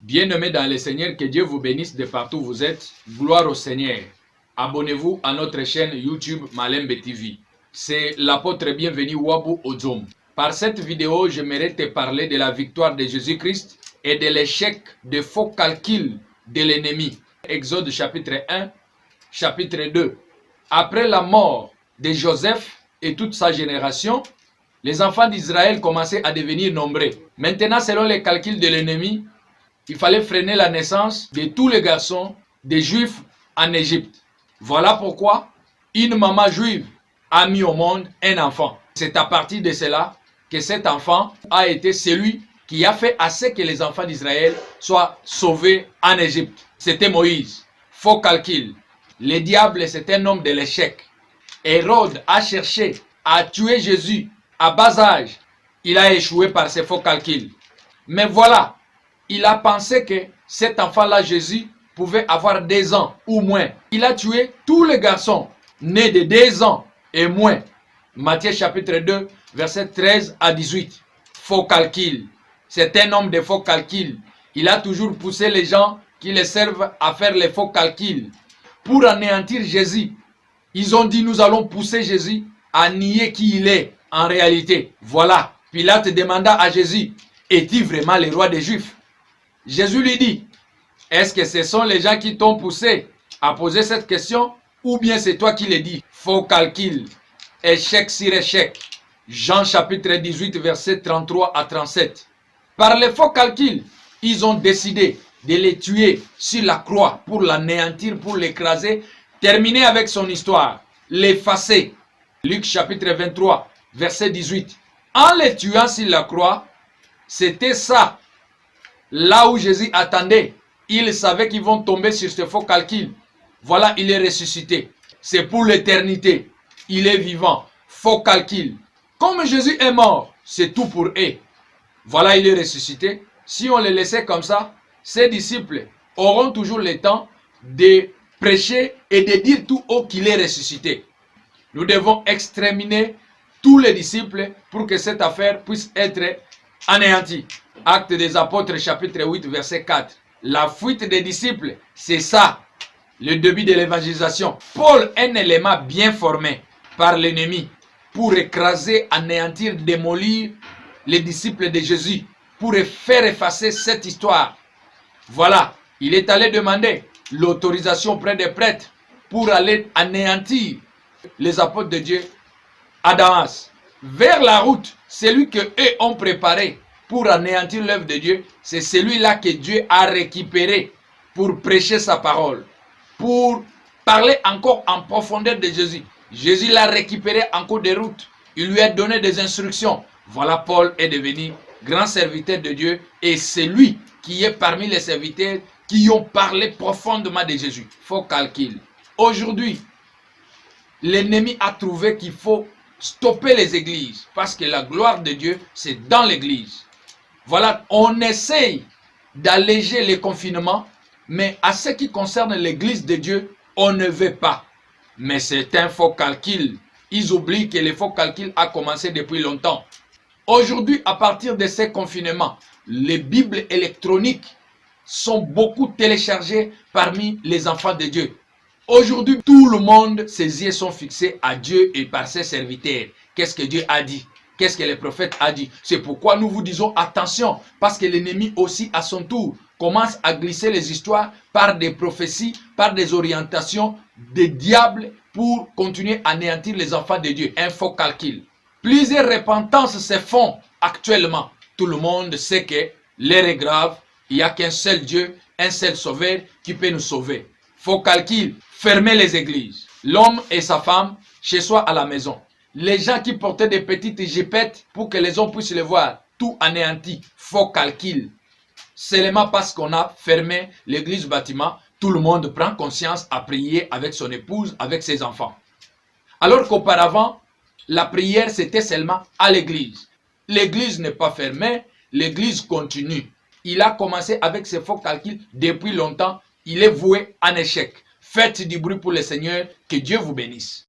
Bien-aimés dans le Seigneur, que Dieu vous bénisse de partout où vous êtes. Gloire au Seigneur. Abonnez-vous à notre chaîne YouTube Malembe TV. C'est l'apôtre bienvenu Wabu Ozom. Par cette vidéo, j'aimerais te parler de la victoire de Jésus-Christ et de l'échec des faux calculs de l'ennemi. Exode chapitre 1, chapitre 2. Après la mort de Joseph et toute sa génération, les enfants d'Israël commençaient à devenir nombreux. Maintenant, selon les calculs de l'ennemi, il fallait freiner la naissance de tous les garçons des Juifs en Égypte. Voilà pourquoi une maman juive a mis au monde un enfant. C'est à partir de cela que cet enfant a été celui qui a fait assez que les enfants d'Israël soient sauvés en Égypte. C'était Moïse. Faux calcul. Le diable, c'est un homme de l'échec. Hérode a cherché à tuer Jésus à bas âge. Il a échoué par ses faux calculs. Mais voilà, il a pensé que cet enfant-là, Jésus, pouvait avoir 2 ans ou moins. Il a tué tous les garçons nés de 2 ans et moins. Matthieu chapitre 2, verset 13 à 18. Faux calcul. C'est un homme de faux calculs. Il a toujours poussé les gens qui le servent à faire les faux calculs pour anéantir Jésus. Ils ont dit, nous allons pousser Jésus à nier qui il est en réalité. Voilà, Pilate demanda à Jésus, es-tu vraiment le roi des Juifs? Jésus lui dit, est-ce que ce sont les gens qui t'ont poussé à poser cette question ou bien c'est toi qui le dis? Faux calcul, échec sur échec. Jean chapitre 18 verset 33 à 37. Par les faux calculs, ils ont décidé de les tuer sur la croix pour l'anéantir, pour l'écraser, terminer avec son histoire, l'effacer. Luc chapitre 23 verset 18. En les tuant sur la croix, c'était ça. Là où Jésus attendait, il savait qu'ils vont tomber sur ce faux calcul. Voilà, il est ressuscité. C'est pour l'éternité. Il est vivant. Faux calcul. Comme Jésus est mort, c'est tout pour eux. Voilà, il est ressuscité. Si on le laissait comme ça, ses disciples auront toujours le temps de prêcher et de dire tout haut qu'il est ressuscité. Nous devons exterminer tous les disciples pour que cette affaire puisse être anéantie. Actes des Apôtres, chapitre 8, verset 4. La fuite des disciples, c'est ça, le début de l'évangélisation. Paul, un élément bien formé par l'ennemi pour écraser, anéantir, démolir les disciples de Jésus, pour faire effacer cette histoire. Voilà, il est allé demander l'autorisation auprès des prêtres pour aller anéantir les apôtres de Dieu à Damas. Vers la route, celui que eux ont préparé pour anéantir l'œuvre de Dieu, c'est celui-là que Dieu a récupéré pour prêcher sa parole, pour parler encore en profondeur de Jésus. Jésus l'a récupéré en cours de route. Il lui a donné des instructions. Voilà, Paul est devenu grand serviteur de Dieu et c'est lui qui est parmi les serviteurs qui ont parlé profondément de Jésus. Faux calcul. Aujourd'hui, l'ennemi a trouvé qu'il faut stopper les églises parce que la gloire de Dieu, c'est dans l'église. Voilà, on essaye d'alléger les confinements, mais à ce qui concerne l'église de Dieu, on ne veut pas. Mais c'est un faux calcul. Ils oublient que le faux calcul a commencé depuis longtemps. Aujourd'hui, à partir de ces confinements, les Bibles électroniques sont beaucoup téléchargées parmi les enfants de Dieu. Aujourd'hui, tout le monde, ses yeux sont fixés à Dieu et par ses serviteurs. Qu'est-ce que Dieu a dit? Qu'est-ce que le prophète a dit? C'est pourquoi nous vous disons attention, parce que l'ennemi aussi, à son tour, commence à glisser les histoires par des prophéties, par des orientations des diables pour continuer à anéantir les enfants de Dieu. Un faux calcul. Plusieurs repentances se font actuellement. Tout le monde sait que l'heure est grave. Il n'y a qu'un seul Dieu, un seul sauveur qui peut nous sauver. Faux calcul. Fermer les églises. L'homme et sa femme chez soi à la maison. Les gens qui portaient des petites jipettes pour que les hommes puissent les voir. Tout anéanti. Faux calcul. Seulement parce qu'on a fermé l'église bâtiment, tout le monde prend conscience à prier avec son épouse, avec ses enfants. Alors qu'auparavant, la prière c'était seulement à l'église. L'église n'est pas fermée, l'église continue. Il a commencé avec ses faux calculs depuis longtemps. Il est voué en échec. Faites du bruit pour le Seigneur. Que Dieu vous bénisse.